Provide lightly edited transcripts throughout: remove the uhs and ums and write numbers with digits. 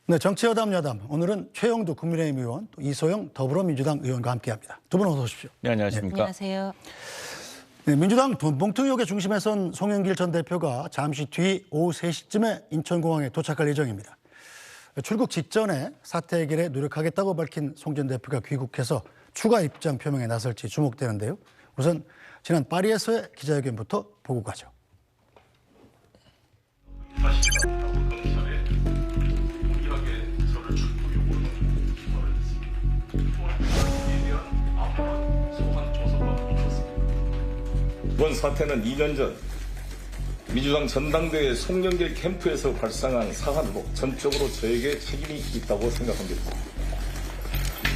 네, 정치여담 여담. 오늘은 최영두 국민의힘 의원, 또 이소영 더불어민주당 의원과 함께합니다. 두 분 어서 오십시오. 네, 안녕하십니까. 안녕하세요. 네, 민주당 돈봉투 의혹의 중심에 선 송영길 전 대표가 잠시 뒤 오후 3시쯤에 인천공항에 도착할 예정입니다. 출국 직전에 사퇴 해결에 노력하겠다고 밝힌 송 전 대표가 귀국해서 추가 입장 표명에 나설지 주목되는데요. 우선 지난 파리에서의 기자회견부터 보고 가죠. 이번 사태는 2년 전 민주당 전당대회 송영길 캠프에서 발생한 사안으로 전적으로 저에게 책임이 있다고 생각합니다.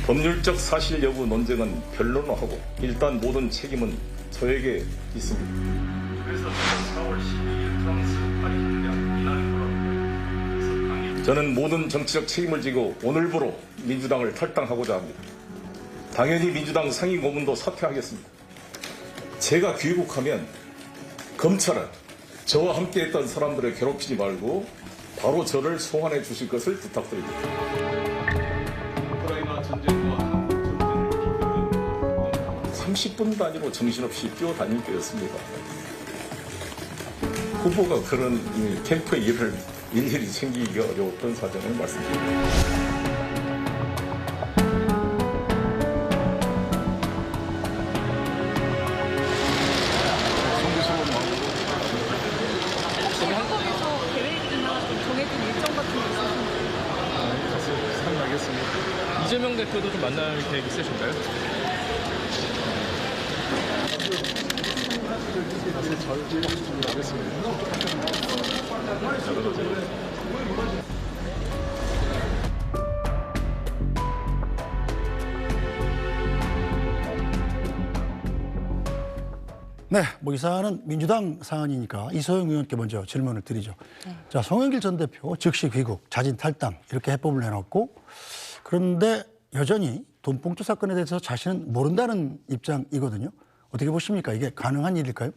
법률적 사실 여부 논쟁은 변론하고 일단 모든 책임은 저에게 있습니다. 그래서 4월 12일 프랑스 파리 협약 이날 저는 모든 정치적 책임을 지고 오늘부로 민주당을 탈당하고자 합니다. 당연히 민주당 상임 고문도 사퇴하겠습니다. 제가 귀국하면 검찰은 저와 함께했던 사람들을 괴롭히지 말고 바로 저를 소환해 주실 것을 부탁드립니다. 우크라이나 전쟁과 한국 전쟁을 30분 단위로 정신없이 뛰어다닐 때였습니다. 후보가 그런 캠프의 일을 일일이 챙기기가 어려웠던 사정을 말씀드립니다. 이재명 대표도 좀 만날 계획 있으신가요? 네, 이 사안은 민주당 사안이니까 이소영 의원께 먼저 질문을 드리죠. 네. 자, 송영길 전 대표 즉시 귀국, 자진 탈당 이렇게 해법을 내놨고 그런데 여전히 돈봉투 사건에 대해서 자신은 모른다는 입장이거든요. 어떻게 보십니까? 이게 가능한 일일까요?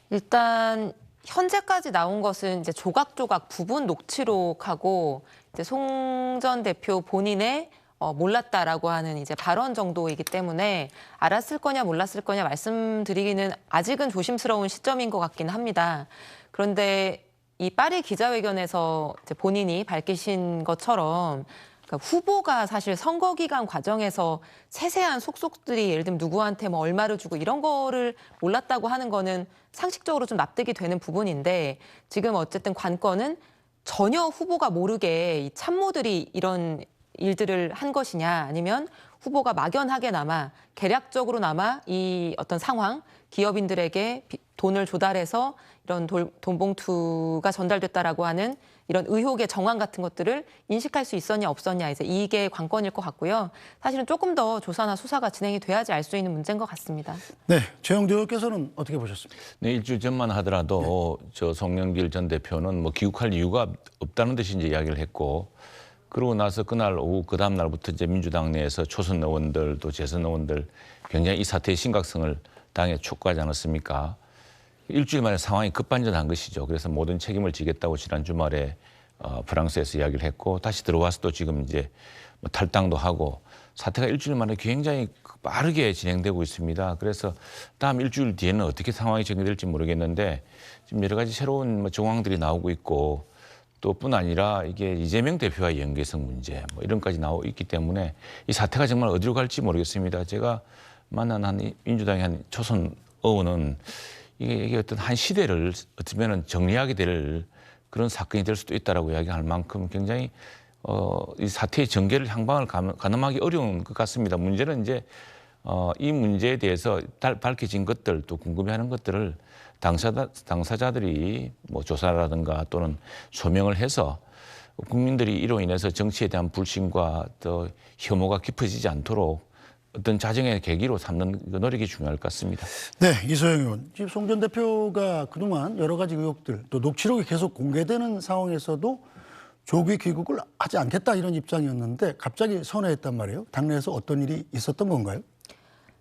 일단 현재까지 나온 것은 이제 조각조각 부분 녹취록하고 이제 송 전 대표 본인의 몰랐다라고 하는 이제 발언 정도이기 때문에 알았을 거냐 몰랐을 거냐 말씀드리기는 아직은 조심스러운 시점인 것 같긴 합니다. 그런데 이 파리 기자회견에서 이제 본인이 밝히신 것처럼 그러니까 후보가 사실 선거 기간 과정에서 세세한 속속들이 예를 들면 누구한테 뭐 얼마를 주고 이런 거를 몰랐다고 하는 거는 상식적으로 좀 납득이 되는 부분인데 지금 어쨌든 관건은 전혀 후보가 모르게 이 참모들이 이런 일들을 한 것이냐 아니면 후보가 막연하게나마 계략적으로나마 이 어떤 상황 기업인들에게 돈을 조달해서 이런 돈봉투가 전달됐다라고 하는 이런 의혹의 정황 같은 것들을 인식할 수 있었냐 없었냐 이제 이게 관건일 것 같고요. 사실은 조금 더 조사나 수사가 진행이 돼야지 알 수 있는 문제인 것 같습니다. 네, 최영두 의원께서는 어떻게 보셨습니까? 네, 일주일 전만 하더라도 저 송영길 전 대표는 뭐 귀국할 이유가 없다는 듯이 이제 이야기를 했고 그러고 나서 그날 오후 그 다음 날부터 이제 민주당 내에서 초선 의원들 또 재선 의원들 굉장히 이 사태의 심각성을 당에 촉구하지 않았습니까? 일주일 만에 상황이 급반전한 것이죠. 그래서 모든 책임을 지겠다고 지난 주말에 프랑스에서 이야기를 했고 다시 들어와서 또 지금 이제 뭐 탈당도 하고 사태가 일주일 만에 굉장히 빠르게 진행되고 있습니다. 그래서 다음 일주일 뒤에는 어떻게 상황이 전개될지 모르겠는데 지금 여러 가지 새로운 뭐 정황들이 나오고 있고 또 뿐 아니라 이게 이재명 대표와의 연계성 문제 뭐 이런까지 나오고 있기 때문에 이 사태가 정말 어디로 갈지 모르겠습니다. 제가 만난 한 민주당의 한 초선 의원은 이게 어떤 한 시대를 어떻게 보면 정리하게 될 그런 사건이 될 수도 있다라고 이야기할 만큼 굉장히 이 사태의 전개를 향방을 가늠하기 어려운 것 같습니다. 문제는 이제 이 문제에 대해서 밝혀진 것들 또 궁금해하는 것들을 당사자들이 뭐 조사라든가 또는 소명을 해서 국민들이 이로 인해서 정치에 대한 불신과 또 혐오가 깊어지지 않도록 어떤 자정의 계기로 삼는 그 노력이 중요할 것 같습니다. 네, 이소영 의원. 지금 송 전 대표가 그동안 여러 가지 의혹들 또 녹취록이 계속 공개되는 상황에서도 조기 귀국을 하지 않겠다 이런 입장이었는데 갑자기 선회했단 말이에요. 당내에서 어떤 일이 있었던 건가요?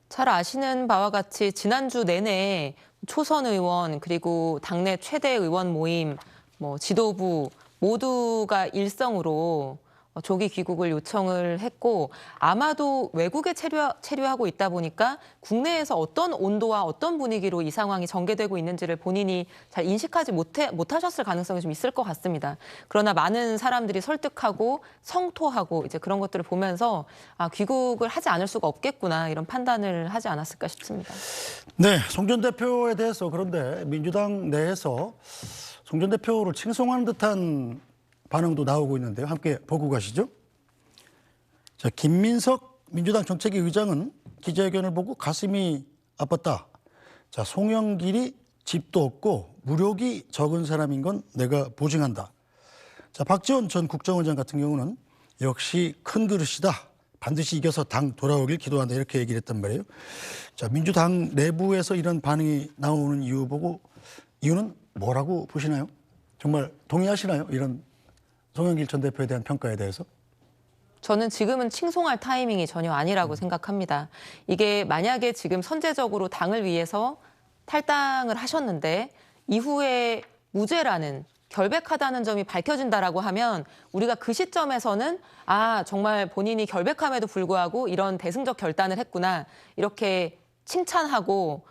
잘 아시는 바와 같이 지난주 내내 초선 의원 그리고 당내 최대 의원 모임, 뭐 지도부 모두가 일성으로 조기 귀국을 요청을 했고 아마도 외국에 체류하고 있다 보니까 국내에서 어떤 온도와 어떤 분위기로 이 상황이 전개되고 있는지를 본인이 잘 인식하지 못하셨을 가능성이 좀 있을 것 같습니다. 그러나 많은 사람들이 설득하고 성토하고 이제 그런 것들을 보면서 귀국을 하지 않을 수가 없겠구나 이런 판단을 하지 않았을까 싶습니다. 네, 송 전 대표에 대해서 그런데 민주당 내에서 송 전 대표를 칭송하는 듯한 반응도 나오고 있는데요. 함께 보고 가시죠. 자, 김민석 민주당 정책위 의장은 기자회견을 보고 가슴이 아팠다. 자, 송영길이 집도 없고 무력이 적은 사람인 건 내가 보증한다. 자, 박지원 전 국정원장 같은 경우는 역시 큰 그릇이다. 반드시 이겨서 당 돌아오길 기도한다. 이렇게 얘기를 했단 말이에요. 자, 민주당 내부에서 이런 반응이 나오는 이유는 뭐라고 보시나요? 정말 동의하시나요? 이런 송영길 전 대표에 대한 평가에 대해서? 저는 지금은 칭송할 타이밍이 전혀 아니라고 생각합니다. 이게 만약에 지금 선제적으로 당을 위해서 탈당을 하셨는데 이후에 무죄라는 결백하다는 점이 밝혀진다라고 하면 우리가 그 시점에서는 정말 본인이 결백함에도 불구하고 이런 대승적 결단을 했구나 이렇게 칭찬하고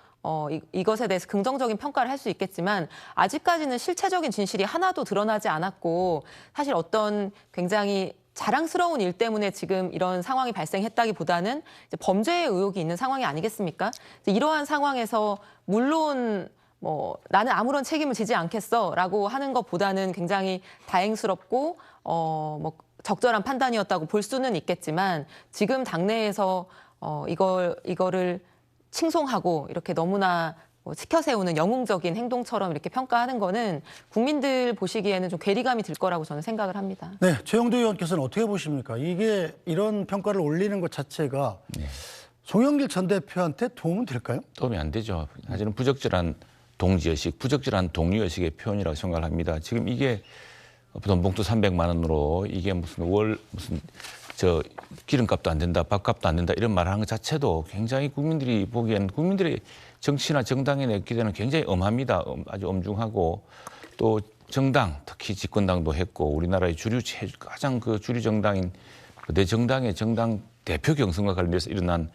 이것에 대해서 긍정적인 평가를 할 수 있겠지만 아직까지는 실체적인 진실이 하나도 드러나지 않았고 사실 어떤 굉장히 자랑스러운 일 때문에 지금 이런 상황이 발생했다기보다는 이제 범죄의 의혹이 있는 상황이 아니겠습니까? 이러한 상황에서 물론 나는 아무런 책임을 지지 않겠어라고 하는 것보다는 굉장히 다행스럽고 적절한 판단이었다고 볼 수는 있겠지만 지금 당내에서 이거를 칭송하고 이렇게 너무나 지켜 세우는 영웅적인 행동처럼 이렇게 평가하는 거는 국민들 보시기에는 좀 괴리감이 들 거라고 저는 생각을 합니다. 네, 최영두 의원께서는 어떻게 보십니까? 이게 이런 평가를 올리는 것 자체가 송영길 전 대표한테 도움은 될까요? 도움이 안 되죠. 사실은 부적절한 동지의식, 부적절한 동료의식의 표현이라고 생각을 합니다. 지금 이게 돈봉투 300만 원으로 이게 무슨 기름값도 안 된다, 밥값도 안 된다 이런 말을 하는 것 자체도 굉장히 국민들이 보기엔 국민들의 정치나 정당에 기대는 굉장히 엄합니다. 아주 엄중하고 또 정당, 특히 집권당도 했고 우리나라의 가장 주류 정당인 내 정당의 정당 대표 경선과 관련해서 일어난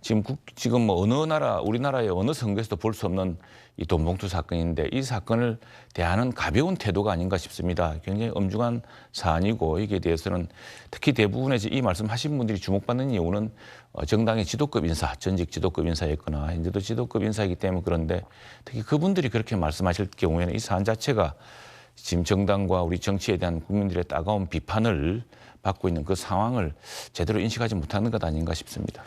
지금 뭐 어느 나라 우리나라의 어느 선거에서도 볼 수 없는 이 돈봉투 사건인데 이 사건을 대하는 가벼운 태도가 아닌가 싶습니다. 굉장히 엄중한 사안이고 여기에 대해서는 특히 대부분의 이 말씀하신 분들이 주목받는 이유는 정당의 지도급 인사, 전직 지도급 인사였거나 현재도 지도급 인사이기 때문에 그런데 특히 그분들이 그렇게 말씀하실 경우에는 이 사안 자체가 지금 정당과 우리 정치에 대한 국민들의 따가운 비판을 받고 있는 그 상황을 제대로 인식하지 못하는 것 아닌가 싶습니다.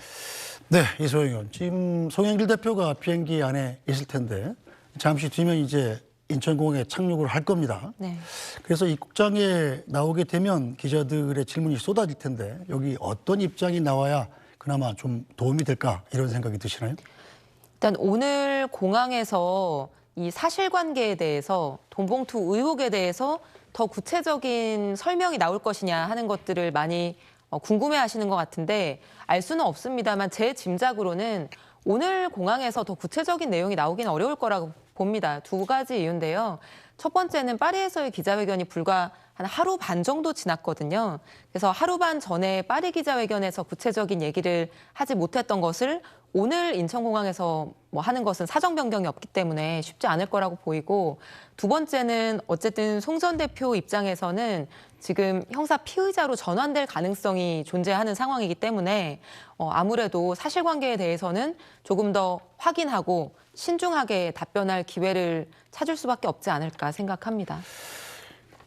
네, 이소영 의원. 지금 송영길 대표가 비행기 안에 있을 텐데 잠시 뒤면 이제 인천공항에 착륙을 할 겁니다. 네. 그래서 입국장에 나오게 되면 기자들의 질문이 쏟아질 텐데 여기 어떤 입장이 나와야 그나마 좀 도움이 될까 이런 생각이 드시나요? 일단 오늘 공항에서 이 사실관계에 대해서 돈봉투 의혹에 대해서 더 구체적인 설명이 나올 것이냐 하는 것들을 많이 궁금해하시는 것 같은데 알 수는 없습니다만 제 짐작으로는 오늘 공항에서 더 구체적인 내용이 나오기는 어려울 거라고 봅니다. 두 가지 이유인데요. 첫 번째는 파리에서의 기자회견이 불과 한 하루 반 정도 지났거든요. 그래서 하루 반 전에 파리 기자회견에서 구체적인 얘기를 하지 못했던 것을 오늘 인천공항에서 하는 것은 사정 변경이 없기 때문에 쉽지 않을 거라고 보이고 두 번째는 어쨌든 송 전 대표 입장에서는 지금 형사 피의자로 전환될 가능성이 존재하는 상황이기 때문에 아무래도 사실관계에 대해서는 조금 더 확인하고 신중하게 답변할 기회를 찾을 수밖에 없지 않을까 생각합니다.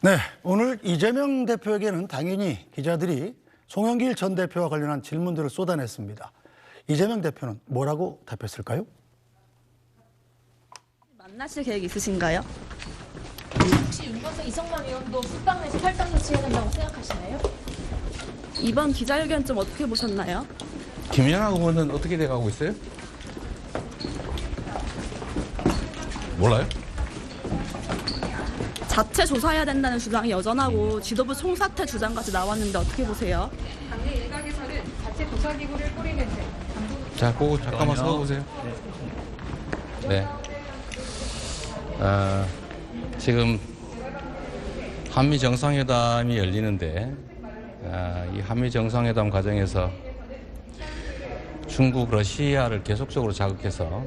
네, 오늘 이재명 대표에게는 당연히 기자들이 송영길 전 대표와 관련한 질문들을 쏟아냈습니다. 이재명 대표는 뭐라고 답했을까요? 만나실 계획 있으신가요? 혹시 윤건석 이성만 의원도 숙당 내지 탈당 조치해야 된다고 생각하시나요? 이번 기자회견 좀 어떻게 보셨나요? 김연아 의원은 어떻게 돼가고 있어요? 몰라요? 자체 조사해야 된다는 주장이 여전하고 지도부 총사퇴 주장까지 나왔는데 어떻게 보세요? 당내 일각에서는 자체 조사기구를 꾸리는데 자, 그거 잠깐만 서보세요. 네. 지금 한미 정상회담이 열리는데 이 한미 정상회담 과정에서 중국, 러시아를 계속적으로 자극해서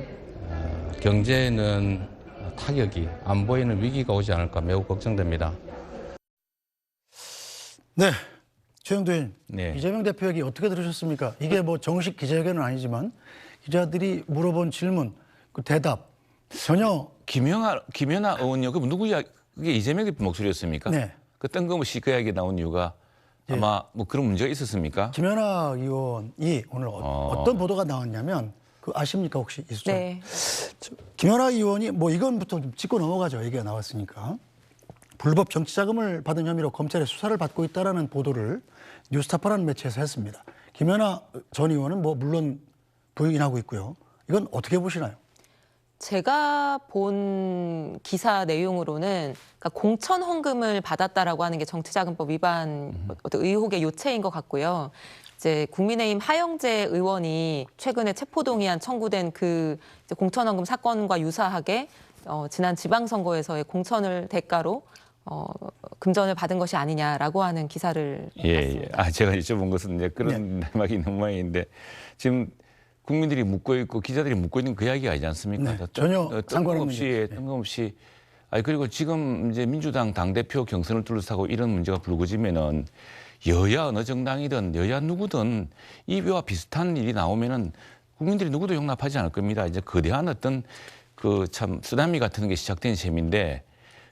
경제에는 타격이, 안보에는 위기가 오지 않을까 매우 걱정됩니다. 네, 최영도 의원, 네. 이재명 대표 얘기 어떻게 들으셨습니까? 이게 뭐 정식 기자회견은 아니지만 기자들이 물어본 질문, 그 대답 전혀 김연아 의원요. 그 누구야? 그게 이재명 대표 목소리였습니까? 네. 그 뜬금없이 그 이야기 나온 이유가 아마 뭐 그런 문제가 있었습니까? 김연아 의원이 오늘 어떤 보도가 나왔냐면 그 아십니까 혹시 이 수정? 네. 김연아 의원이 뭐 이건부터 좀 짚고 넘어가죠. 얘기가 나왔으니까. 불법 정치 자금을 받은 혐의로 검찰의 수사를 받고 있다라는 보도를 뉴스타파라는 매체에서 했습니다. 김연아 전 의원은 뭐 물론 부인하고 있고요. 이건 어떻게 보시나요? 제가 본 기사 내용으로는 그러니까 공천 헌금을 받았다라고 하는 게 정치자금법 위반 어떤 의혹의 요체인 것 같고요. 이제 국민의힘 하영재 의원이 최근에 체포동의안 청구된 그 이제 공천 헌금 사건과 유사하게 지난 지방선거에서의 공천을 대가로 금전을 받은 것이 아니냐라고 하는 기사를 봤습니다. 아, 제가 여쭤본 것은 이제 그런 내막이 있는 모양인데 지금 국민들이 묻고 있고 기자들이 묻고 있는 그 이야기가 아니지 않습니까? 네, 전혀 상관없는 얘기죠. 뜬금없이. 아니 그리고 지금 이제 민주당 당대표 경선을 둘러싸고 이런 문제가 불거지면은 여야 어느 정당이든 여야 누구든 이와 비슷한 일이 나오면은 국민들이 누구도 용납하지 않을 겁니다. 이제 거대한 어떤 그 참 쓰나미 같은 게 시작된 셈인데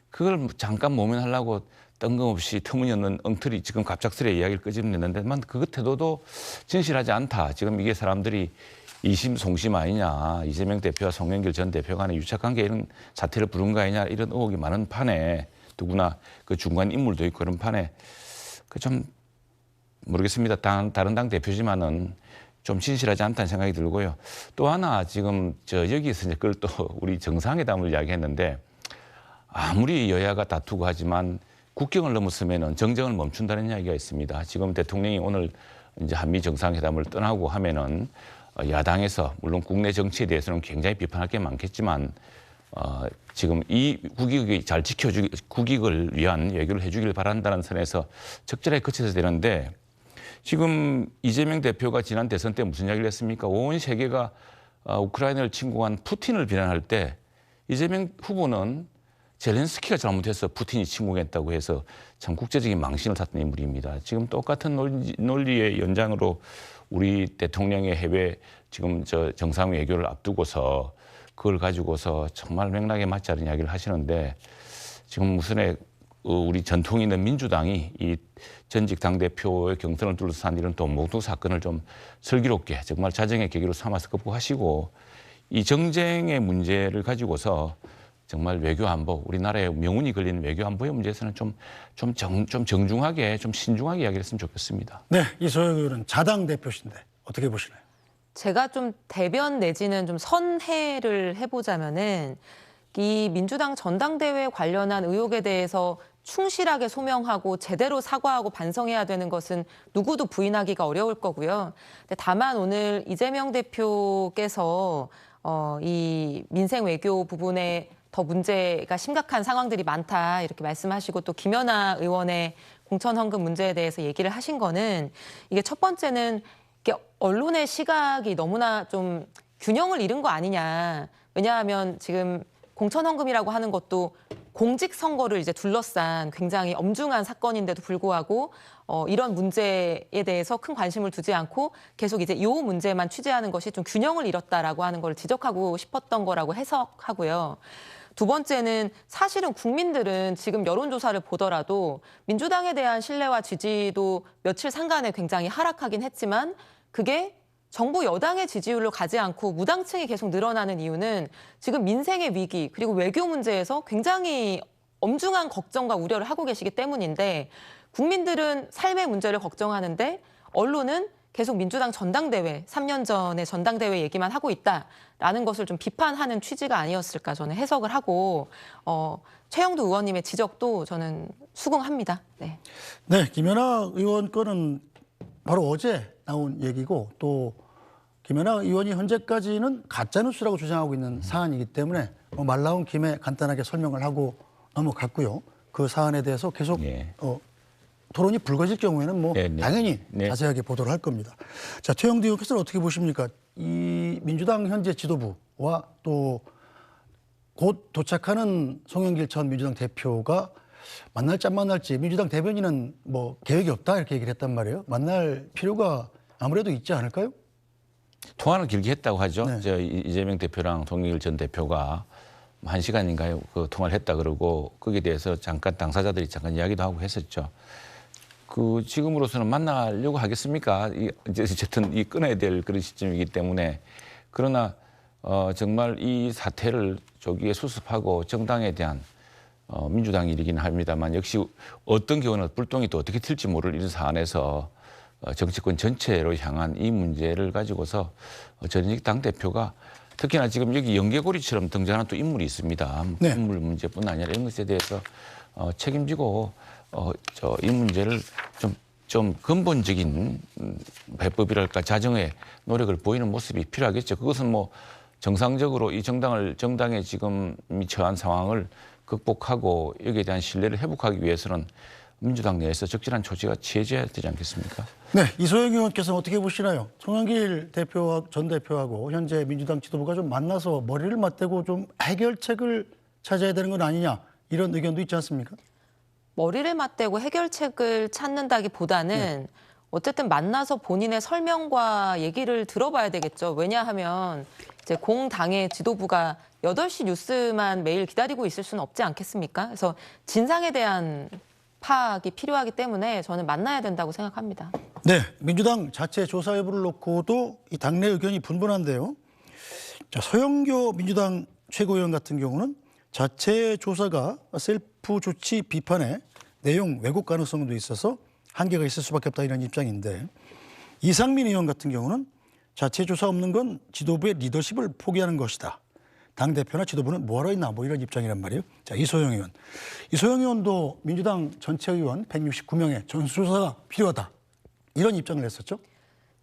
그걸 잠깐 모면하려고 뜬금없이 터무니없는 엉터리 지금 갑작스레 이야기를 끄집어내는데만 그 태도도 진실하지 않다. 지금 이게 사람들이 이심송심 아니냐. 이재명 대표와 송영길 전 대표 간의 유착관계 이런 사태를 부른 거 아니냐. 이런 의혹이 많은 판에 누구나 그 중간 인물도 있고 그런 판에 그 좀 모르겠습니다. 다른 당 대표지만은 좀 진실하지 않다는 생각이 들고요. 또 하나 지금 여기서 이제 그걸 또 우리 정상회담을 이야기했는데 아무리 여야가 다투고 하지만 국경을 넘었으면은 정쟁을 멈춘다는 이야기가 있습니다. 지금 대통령이 오늘 이제 한미 정상회담을 떠나고 하면은 야당에서 물론 국내 정치에 대해서는 굉장히 비판할 게 많겠지만 지금 이 국익이 잘 국익을 위한 외교를 해주길 바란다는 선에서 적절하게 거쳐서 되는데 지금 이재명 대표가 지난 대선 때 무슨 이야기를 했습니까? 온 세계가 우크라이나를 침공한 푸틴을 비난할 때 이재명 후보는 젤렌스키가 잘못해서 푸틴이 침공했다고 해서 참 국제적인 망신을 탔던 인물입니다. 지금 똑같은 논리의 연장으로 우리 대통령의 해외 지금 정상 외교를 앞두고서 그걸 가지고서 정말 맥락에 맞지 않은 이야기를 하시는데 지금 무슨 우리 전통이 있는 민주당이 이 전직 당대표의 경선을 둘러싼 이런 또 모두 사건을 좀 슬기롭게 정말 자정의 계기로 삼아서 극복하시고 이 정쟁의 문제를 가지고서 정말 외교 안보, 우리나라의 명운이 걸리는 외교 안보의 문제에서는 좀 정중하게, 좀 신중하게 이야기를 했으면 좋겠습니다. 네, 이소영 의원은 자당 대표신데 어떻게 보시나요? 제가 좀 대변 내지는 좀 선회를 해보자면은 이 민주당 전당대회 관련한 의혹에 대해서 충실하게 소명하고 제대로 사과하고 반성해야 되는 것은 누구도 부인하기가 어려울 거고요. 근데 다만 오늘 이재명 대표께서 이 민생 외교 부분에 더 문제가 심각한 상황들이 많다 이렇게 말씀하시고 또 김연아 의원의 공천 헌금 문제에 대해서 얘기를 하신 거는 이게 첫 번째는 이게 언론의 시각이 너무나 좀 균형을 잃은 거 아니냐. 왜냐하면 지금 공천 헌금이라고 하는 것도 공직선거를 이제 둘러싼 굉장히 엄중한 사건인데도 불구하고 이런 문제에 대해서 큰 관심을 두지 않고 계속 이제 이 문제만 취재하는 것이 좀 균형을 잃었다라고 하는 걸 지적하고 싶었던 거라고 해석하고요. 두 번째는 사실은 국민들은 지금 여론조사를 보더라도 민주당에 대한 신뢰와 지지도 며칠 상간에 굉장히 하락하긴 했지만 그게 정부 여당의 지지율로 가지 않고 무당층이 계속 늘어나는 이유는 지금 민생의 위기 그리고 외교 문제에서 굉장히 엄중한 걱정과 우려를 하고 계시기 때문인데 국민들은 삶의 문제를 걱정하는데 언론은 계속 민주당 전당대회, 3년 전에 전당대회 얘기만 하고 있다라는 것을 좀 비판하는 취지가 아니었을까 저는 해석을 하고 최영도 의원님의 지적도 저는 수긍합니다. 네. 네, 김연아 의원 거는 바로 어제 나온 얘기고 또 김연아 의원이 현재까지는 가짜뉴스라고 주장하고 있는 사안이기 때문에 말 나온 김에 간단하게 설명을 하고 넘어갔고요. 그 사안에 대해서 계속 예. 토론이 불거질 경우에는 뭐 네, 네. 당연히 네. 자세하게 보도를 할 겁니다. 자, 최영두 의원께서는 어떻게 보십니까? 이 민주당 현재 지도부와 또 곧 도착하는 송영길 전 민주당 대표가 만날지 안 만날지 민주당 대변인은 뭐 계획이 없다 이렇게 얘기를 했단 말이에요. 만날 필요가 아무래도 있지 않을까요? 통화를 길게 했다고 하죠. 네. 저 이재명 대표랑 송영길 전 대표가 1시간인가요? 그 통화를 했다 그러고 거기에 대해서 잠깐 당사자들이 잠깐 이야기도 하고 했었죠. 그 지금으로서는 만나려고 하겠습니까? 이제 어쨌든 이 끊어야 될 그런 시점이기 때문에 그러나 정말 이 사태를 조기에 수습하고 정당에 대한 민주당 일이긴 합니다만 역시 어떤 경우는 불똥이 또 어떻게 튈지 모를 이런 사안에서 정치권 전체로 향한 이 문제를 가지고서 전직 당대표가 특히나 지금 여기 연계고리처럼 등장하는 또 인물이 있습니다. 네. 인물 문제뿐 아니라 이런 것에 대해서 책임지고 이 문제를 좀 근본적인 배법이랄까 자정의 노력을 보이는 모습이 필요하겠죠. 그것은 뭐 정상적으로 이 정당의 지금 처한 상황을 극복하고 여기에 대한 신뢰를 회복하기 위해서는 민주당 내에서 적절한 조치가 취해져야 되지 않겠습니까? 네, 이소영 의원께서는 어떻게 보시나요? 송영길 전 대표하고 현재 민주당 지도부가 좀 만나서 머리를 맞대고 좀 해결책을 찾아야 되는 건 아니냐 이런 의견도 있지 않습니까? 머리를 맞대고 해결책을 찾는다기보다는 어쨌든 만나서 본인의 설명과 얘기를 들어봐야 되겠죠. 왜냐하면 이제 공당의 지도부가 8시 뉴스만 매일 기다리고 있을 수는 없지 않겠습니까? 그래서 진상에 대한 파악이 필요하기 때문에 저는 만나야 된다고 생각합니다. 네, 민주당 자체 조사 여부를 놓고도 이 당내 의견이 분분한데요. 자, 서영교 민주당 최고위원 같은 경우는 자체 조사가 셀프 조치 비판에 내용 왜곡 가능성도 있어서 한계가 있을 수밖에 없다 이런 입장인데 이상민 의원 같은 경우는 자체 조사 없는 건 지도부의 리더십을 포기하는 것이다. 당대표나 지도부는 뭐하러 있나 뭐 이런 입장이란 말이에요. 자, 이소영 의원. 이소영 의원도 민주당 전체 의원 169명의 전수조사가 필요하다. 이런 입장을 냈었죠.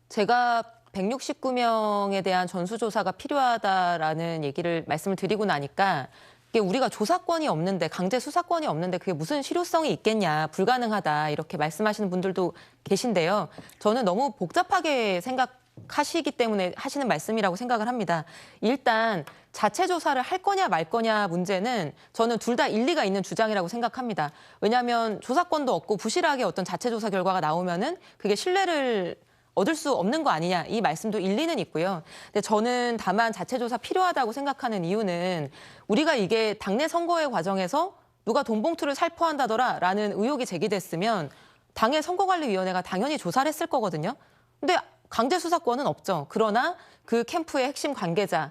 제가 169명에 대한 전수조사가 필요하다라는 말씀을 드리고 나니까 이게 우리가 조사권이 없는데 강제 수사권이 없는데 그게 무슨 실효성이 있겠냐 불가능하다 이렇게 말씀하시는 분들도 계신데요. 저는 너무 복잡하게 생각하시기 때문에 하시는 말씀이라고 생각을 합니다. 일단 자체 조사를 할 거냐 말 거냐 문제는 저는 둘 다 일리가 있는 주장이라고 생각합니다. 왜냐하면 조사권도 없고 부실하게 어떤 자체 조사 결과가 나오면은 그게 신뢰를 얻을 수 없는 거 아니냐 이 말씀도 일리는 있고요. 근데 저는 다만 자체 조사 필요하다고 생각하는 이유는 우리가 이게 당내 선거의 과정에서 누가 돈봉투를 살포한다더라라는 의혹이 제기됐으면 당의 선거관리위원회가 당연히 조사를 했을 거거든요. 근데 강제 수사권은 없죠. 그러나 그 캠프의 핵심 관계자를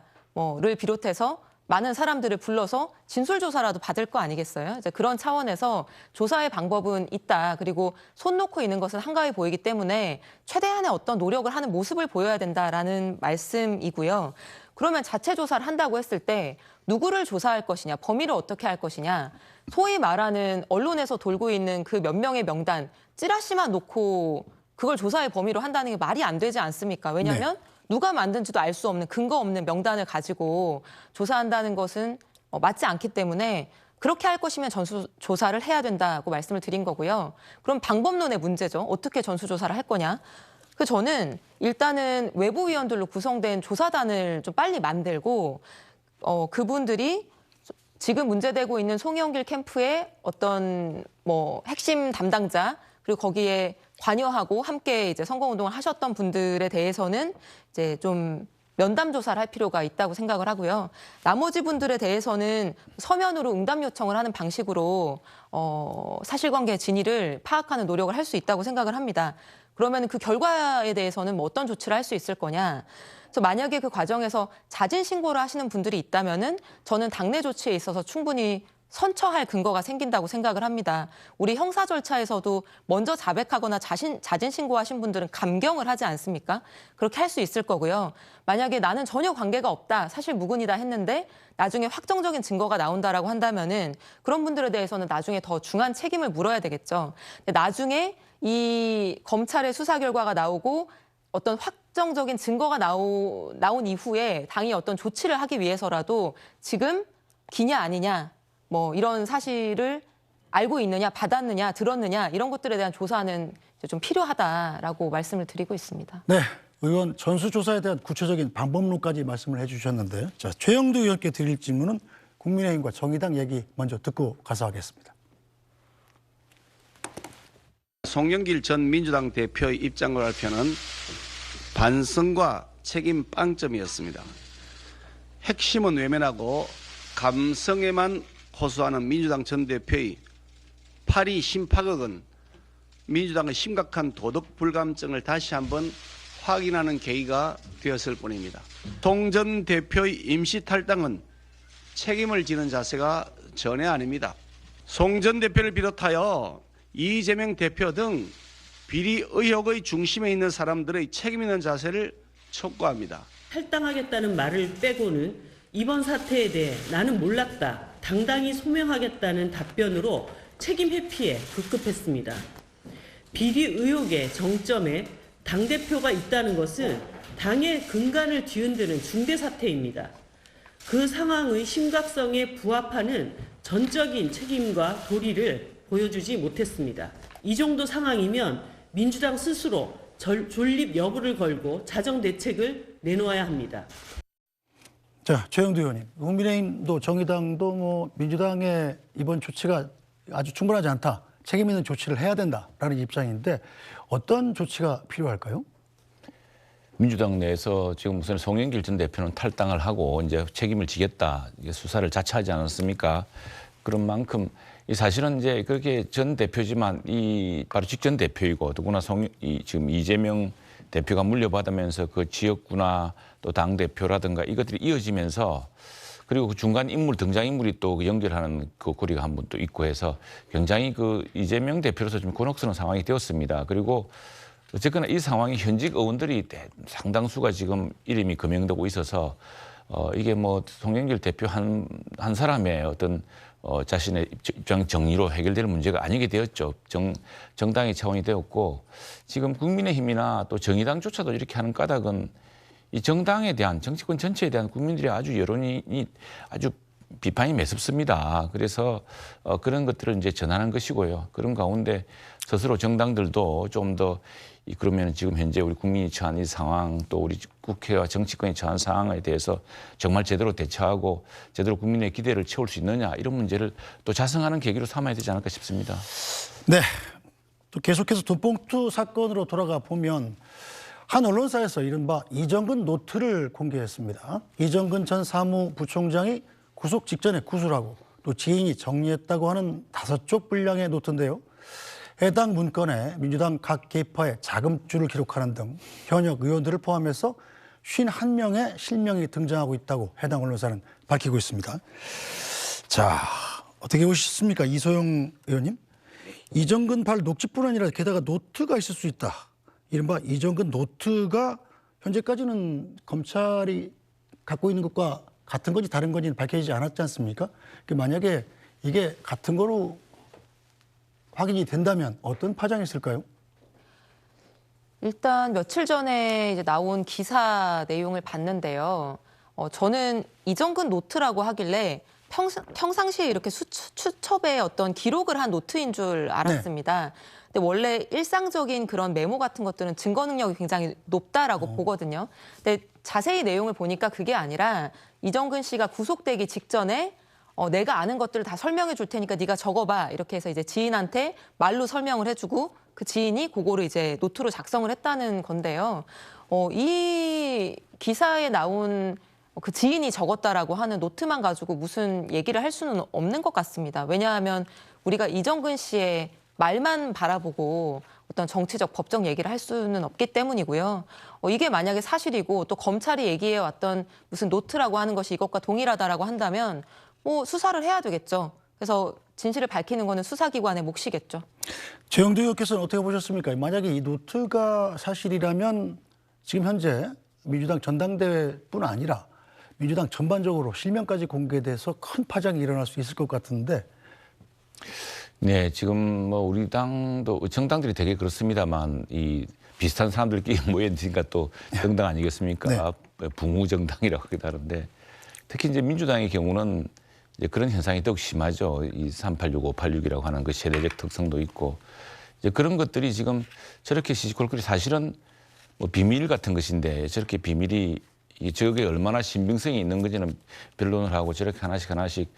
비롯해서 많은 사람들을 불러서 진술조사라도 받을 거 아니겠어요? 이제 그런 차원에서 조사의 방법은 있다. 그리고 손 놓고 있는 것은 한가해 보이기 때문에 최대한의 어떤 노력을 하는 모습을 보여야 된다라는 말씀이고요. 그러면 자체 조사를 한다고 했을 때 누구를 조사할 것이냐, 범위를 어떻게 할 것이냐, 소위 말하는 언론에서 돌고 있는 그 몇 명의 명단, 찌라시만 놓고 그걸 조사의 범위로 한다는 게 말이 안 되지 않습니까? 왜냐하면 누가 만든지도 알 수 없는 근거 없는 명단을 가지고 조사한다는 것은 맞지 않기 때문에 그렇게 할 것이면 전수조사를 해야 된다고 말씀을 드린 거고요. 그럼 방법론의 문제죠. 어떻게 전수조사를 할 거냐. 저는 일단은 외부위원들로 구성된 조사단을 좀 빨리 만들고 그분들이 지금 문제되고 있는 송영길 캠프의 어떤 핵심 담당자 그리고 거기에 관여하고 함께 이제 선거운동을 하셨던 분들에 대해서는 이제 좀 면담 조사를 할 필요가 있다고 생각을 하고요. 나머지 분들에 대해서는 서면으로 응답 요청을 하는 방식으로 사실관계 진위를 파악하는 노력을 할 수 있다고 생각을 합니다. 그러면 그 결과에 대해서는 어떤 조치를 할 수 있을 거냐. 그래서 만약에 그 과정에서 자진 신고를 하시는 분들이 있다면은 저는 당내 조치에 있어서 충분히 선처할 근거가 생긴다고 생각을 합니다. 우리 형사 절차에서도 먼저 자백하거나 자진 신고하신 분들은 감경을 하지 않습니까? 그렇게 할 수 있을 거고요. 만약에 나는 전혀 관계가 없다, 사실 무근이다 했는데 나중에 확정적인 증거가 나온다라고 한다면은 그런 분들에 대해서는 나중에 더 중한 책임을 물어야 되겠죠. 근데 나중에 이 검찰의 수사 결과가 나오고 어떤 확정적인 증거가 나온 이후에 당이 어떤 조치를 하기 위해서라도 지금 기냐 아니냐 이런 사실을 알고 있느냐, 받았느냐, 들었느냐 이런 것들에 대한 조사는 이제 좀 필요하다라고 말씀을 드리고 있습니다. 네, 의원 전수조사에 대한 구체적인 방법론까지 말씀을 해주셨는데요. 자, 최영두 의원께 드릴 질문은 국민의힘과 정의당 얘기 먼저 듣고 가서 하겠습니다. 송영길 전 민주당 대표의 입장을 발표는 반성과 책임 빵점이었습니다. 핵심은 외면하고 감성에만 호소하는 민주당 전 대표의 파리 심파극은 민주당의 심각한 도덕 불감증을 다시 한번 확인하는 계기가 되었을 뿐입니다. 송 전 대표의 임시 탈당은 책임을 지는 자세가 전혀 아닙니다. 송 전 대표를 비롯하여 이재명 대표 등 비리 의혹의 중심에 있는 사람들의 책임 있는 자세를 촉구합니다. 탈당하겠다는 말을 빼고는 이번 사태에 대해 나는 몰랐다, 당당히 소명하겠다는 답변으로 책임 회피에 급급했습니다. 비리 의혹의 정점에 당대표가 있다는 것은 당의 근간을 뒤흔드는 중대 사태입니다. 그 상황의 심각성에 부합하는 전적인 책임과 도리를 보여주지 못했습니다. 이 정도 상황이면 민주당 스스로 존립 여부를 걸고 자정 대책을 내놓아야 합니다. 자, 최영두 의원님, 국민의힘도 정의당도 민주당의 이번 조치가 아주 충분하지 않다, 책임 있는 조치를 해야 된다라는 입장인데 어떤 조치가 필요할까요? 민주당 내에서 지금 무슨 송영길 전 대표는 탈당을 하고 이제 책임을 지겠다, 이게 수사를 자처하지 않았습니까? 그런 만큼 이 사실은 이제 그게 전 대표지만 이 바로 직전 대표이고 더구나 지금 이재명 대표가 물려받으면서 그 지역구나 또 당 대표라든가 이것들이 이어지면서 그리고 그 중간 인물 등장 인물이 또 연결하는 그 고리가 한 번 또 있고 해서 굉장히 그 이재명 대표로서 좀 곤혹스러운 상황이 되었습니다. 그리고 어쨌거나 이 상황이 현직 의원들이 상당수가 지금 이름이 거명되고 있어서 이게 뭐 송영길 대표 한 사람의 어떤 자신의 입장 정리로 해결될 문제가 아니게 되었죠. 정당의 차원이 되었고 지금 국민의힘이나 또 정의당조차도 이렇게 하는 까닭은 이 정당에 대한 정치권 전체에 대한 국민들의 아주 여론이 아주 비판이 매섭습니다. 그래서 그런 것들을 이제 전하는 것이고요. 그런 가운데 스스로 정당들도 좀 더 그러면 지금 현재 우리 국민이 처한 이 상황 또 우리 국회와 정치권이 처한 상황에 대해서 정말 제대로 대처하고 제대로 국민의 기대를 채울 수 있느냐 이런 문제를 또 자성하는 계기로 삼아야 되지 않을까 싶습니다. 네, 또 계속해서 돈봉투 사건으로 돌아가 보면 한 언론사에서 이른바 이정근 노트를 공개했습니다. 이정근 전 사무부총장이 구속 직전에 구술하고 또 지인이 정리했다고 하는 5쪽 분량의 노트인데요. 해당 문건에 민주당 각 계파의 자금줄을 기록하는 등 현역 의원들을 포함해서 51명의 실명이 등장하고 있다고 해당 언론사는 밝히고 있습니다. 자, 어떻게 보셨습니까? 이소영 의원님. 이정근 발 녹취뿐 아니라 게다가 노트가 있을 수 있다. 이른바 이정근 노트가 현재까지는 검찰이 갖고 있는 것과 같은 건지 다른 건지는 밝혀지지 않았지 않습니까? 만약에 이게 같은 거로 확인이 된다면 어떤 파장이 있을까요? 일단 며칠 전에 이제 나온 기사 내용을 봤는데요. 저는 이정근 노트라고 하길래 평상시에 이렇게 수첩에 어떤 기록을 한 노트인 줄 알았습니다. 네. 근데 원래 일상적인 그런 메모 같은 것들은 증거 능력이 굉장히 높다라고 보거든요. 근데 자세히 내용을 보니까 그게 아니라 이정근 씨가 구속되기 직전에 내가 아는 것들을 다 설명해 줄 테니까 네가 적어봐 이렇게 해서 이제 지인한테 말로 설명을 해주고 그 지인이 그거를 이제 노트로 작성을 했다는 건데요. 이 기사에 나온 그 지인이 적었다라고 하는 노트만 가지고 무슨 얘기를 할 수는 없는 것 같습니다. 왜냐하면 우리가 이정근 씨의 말만 바라보고 어떤 정치적 법적 얘기를 할 수는 없기 때문이고요. 이게 만약에 사실이고 또 검찰이 얘기해 왔던 무슨 노트라고 하는 것이 이것과 동일하다라고 한다면 뭐 수사를 해야 되겠죠. 그래서 진실을 밝히는 거는 수사기관의 몫이겠죠. 최영두 의원께서는 어떻게 보셨습니까? 만약에 이 노트가 사실이라면 지금 현재 민주당 전당대회뿐 아니라 민주당 전반적으로 실명까지 공개돼서 큰 파장이 일어날 수 있을 것 같은데. 네, 지금 뭐 우리 당도 정당들이 되게 그렇습니다만 이 비슷한 사람들끼리 모여있으니까 또 정당 아니겠습니까? 네. 붕우 정당이라고 하기도 하는데 특히 이제 민주당의 경우는 이제 그런 현상이 더욱 심하죠. 이 386, 586이라고 하는 그 세대적 특성도 있고 이제 그런 것들이 지금 저렇게 시시콜콜이 사실은 뭐 비밀 같은 것인데 저렇게 비밀이 저게 얼마나 신빙성이 있는 건지는 변론을 하고 저렇게 하나씩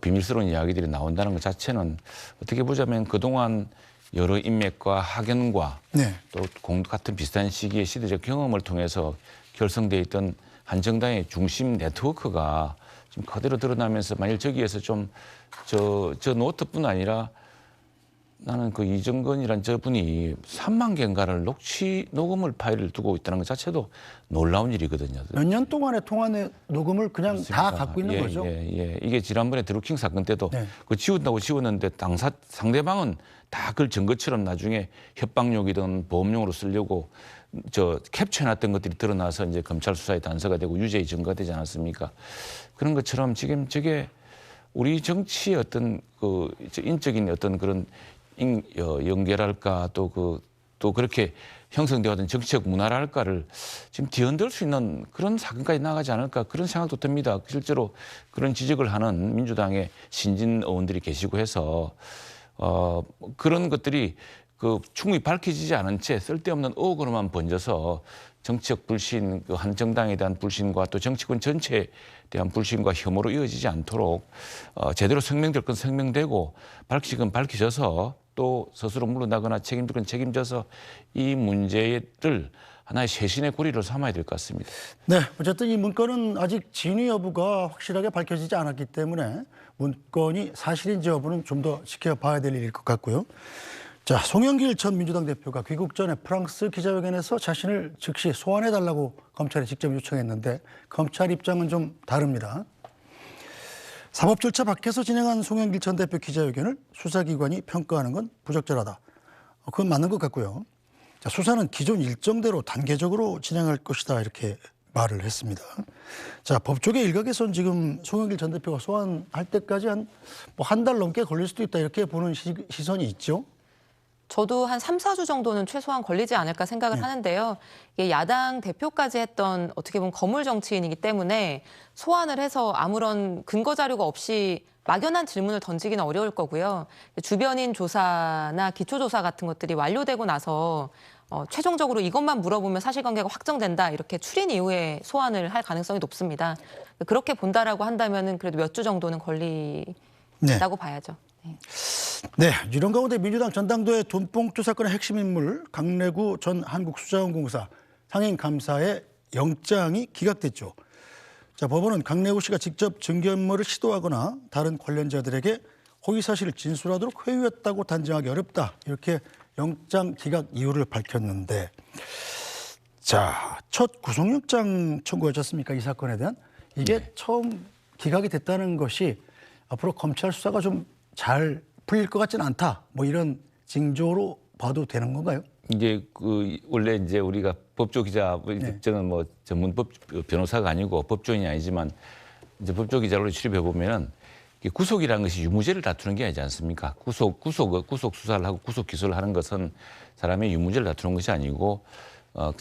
비밀스러운 이야기들이 나온다는 것 자체는 어떻게 보자면 그동안 여러 인맥과 학연과 네. 또 같은 비슷한 시기의 시대적 경험을 통해서 결성돼 있던 한 정당의 중심 네트워크가 지금 그대로 드러나면서 만일 저기에서 좀 저 노트뿐 아니라 나는 그 이정건이란 저분이 3만 개인가를 녹음을 파일을 두고 있다는 것 자체도 놀라운 일이거든요. 몇 년 동안의 통화 녹음을 그냥 다 갖고 있는 거죠. 예. 이게 지난번에 드루킹 사건 때도 네. 그 지운다고 지웠는데 상대방은 다 그걸 증거처럼 나중에 협박용이든 보험용으로 쓰려고 캡처해놨던 것들이 드러나서 이제 검찰 수사에 단서가 되고 유죄의 증거가 되지 않았습니까? 그런 것처럼 지금 저게 우리 정치의 어떤 그 인적인 어떤 그런 연계랄까 또 그렇게 형성되어왔던 정치적 문화랄까를 지금 뒤흔들 수 있는 그런 사건까지 나가지 않을까 그런 생각도 듭니다. 실제로 그런 지적을 하는 민주당의 신진 의원들이 계시고 해서 그런 것들이 충분히 밝혀지지 않은 채 쓸데없는 의혹으로만 번져서 정치적 불신, 한 정당에 대한 불신과 또 정치권 전체에 대한 불신과 혐오로 이어지지 않도록 제대로 성명될 건 성명되고 밝힐 건 밝혀져서 또 스스로 물러나거나 책임질 건 책임져서 이 문제를 하나의 쇄신의 고리로 삼아야 될 것 같습니다. 네, 어쨌든 이 문건은 아직 진위 여부가 확실하게 밝혀지지 않았기 때문에 문건이 사실인지 여부는 좀 더 지켜봐야 될 일일 것 같고요. 자, 송영길 전 민주당 대표가 귀국 전에 프랑스 기자회견에서 자신을 즉시 소환해달라고 검찰에 직접 요청했는데 검찰 입장은 좀 다릅니다. 사법 절차 밖에서 진행한 송영길 전 대표 기자회견을 수사기관이 평가하는 건 부적절하다. 그건 맞는 것 같고요. 자, 수사는 기존 일정대로 단계적으로 진행할 것이다 이렇게 말을 했습니다. 자, 법조계 일각에선 지금 송영길 전 대표가 소환할 때까지 한 달 넘게 걸릴 수도 있다 이렇게 보는 시선이 있죠. 저도 한 3, 4주 정도는 최소한 걸리지 않을까 생각을 하는데요. 이게 야당 대표까지 했던 어떻게 보면 거물 정치인이기 때문에 소환을 해서 아무런 근거 자료가 없이 막연한 질문을 던지기는 어려울 거고요. 주변인 조사나 기초조사 같은 것들이 완료되고 나서 최종적으로 이것만 물어보면 사실관계가 확정된다 이렇게 추린 이후에 소환을 할 가능성이 높습니다. 그렇게 본다라고 한다면은 그래도 몇 주 정도는 걸린다고 봐야죠. 네, 이런 가운데 민주당 전당대회 돈봉투 사건의 핵심 인물 강래구 전 한국수자원공사 상임감사의 영장이 기각됐죠. 자, 법원은 강래구 씨가 직접 증거인멸을 시도하거나 다른 관련자들에게 허위사실을 진술하도록 회유했다고 단정하기 어렵다. 이렇게 영장 기각 이유를 밝혔는데 자, 첫 구속영장 청구하셨습니까? 이 사건에 대한. 이게 처음 기각이 됐다는 것이 앞으로 검찰 수사가 좀 잘 풀릴 것 같지는 않다. 뭐 이런 징조로 봐도 되는 건가요? 이제 원래 이제 우리가 법조 기자, 저는 뭐 전문 변호사가 아니고 법조인이 아니지만 이제 법조 기자로 출입해 보면은 구속이라는 것이 유무죄를 다투는 게 아니지 않습니까? 구속 수사를 하고 구속 기소를 하는 것은 사람의 유무죄를 다투는 것이 아니고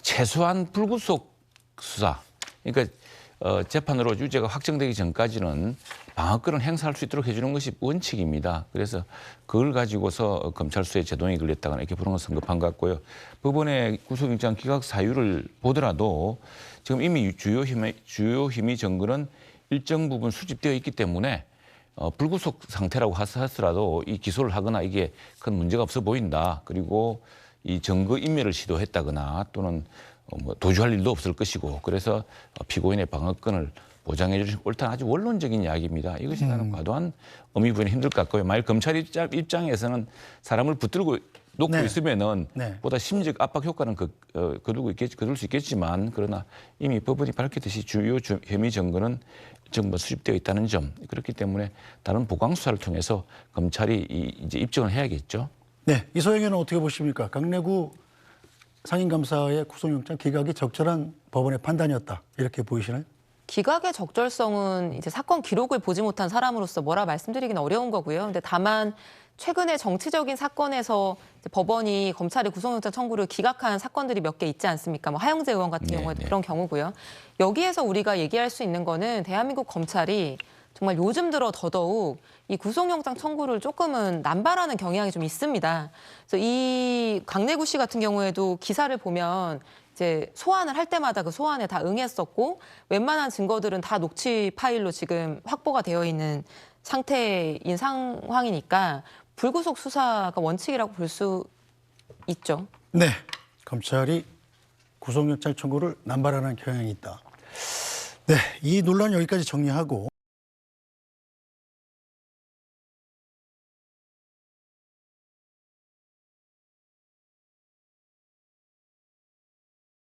최소한 불구속 수사. 그러니까 재판으로 유죄가 확정되기 전까지는 방어권을 행사할 수 있도록 해주는 것이 원칙입니다. 그래서 그걸 가지고서 검찰 수사에 제동이 걸렸다거나 이렇게 보는 건 성급한 것 같고요. 법원의 구속영장 기각 사유를 보더라도 지금 이미 주요 혐의 증거는 일정 부분 수집되어 있기 때문에 불구속 상태라고 하더라도 이 기소를 하거나 이게 큰 문제가 없어 보인다. 그리고 이 증거 인멸을 시도했다거나 또는 도주할 일도 없을 것이고 그래서 피고인의 방어권을 보장해 주신 옳다는 아주 원론적인 이야기입니다. 이것이 나는 과도한 의미 부여는 힘들 것 같고요. 만약 검찰 입장에서는 사람을 붙들고 놓고 있으면은 보다 심리적 압박 효과는 거둘 수 있겠지만 그러나 이미 법원이 밝혔듯이 주요 혐의 증거는 전부 수집되어 있다는 점 그렇기 때문에 다른 보강 수사를 통해서 검찰이 이제 입증을 해야겠죠. 네, 이소영 의원은 어떻게 보십니까? 강래구 상임감사의 구속영장 기각이 적절한 법원의 판단이었다 이렇게 보이시나요? 기각의 적절성은 이제 사건 기록을 보지 못한 사람으로서 뭐라 말씀드리기는 어려운 거고요. 근데 다만 최근에 정치적인 사건에서 이제 법원이 검찰의 구속영장 청구를 기각한 사건들이 몇 개 있지 않습니까? 뭐 하영재 의원 같은 경우에 그런 경우고요. 여기에서 우리가 얘기할 수 있는 거는 대한민국 검찰이 정말 요즘 들어 더더욱 이 구속영장 청구를 조금은 남발하는 경향이 좀 있습니다. 그래서 이 강내구 씨 같은 경우에도 기사를 보면 이제 소환을 할 때마다 그 소환에 다 응했었고 웬만한 증거들은 다 녹취 파일로 지금 확보가 되어 있는 상태인 상황이니까 불구속 수사가 원칙이라고 볼 수 있죠. 네, 검찰이 구속영장 청구를 남발하는 경향이 있다. 네, 이 논란 여기까지 정리하고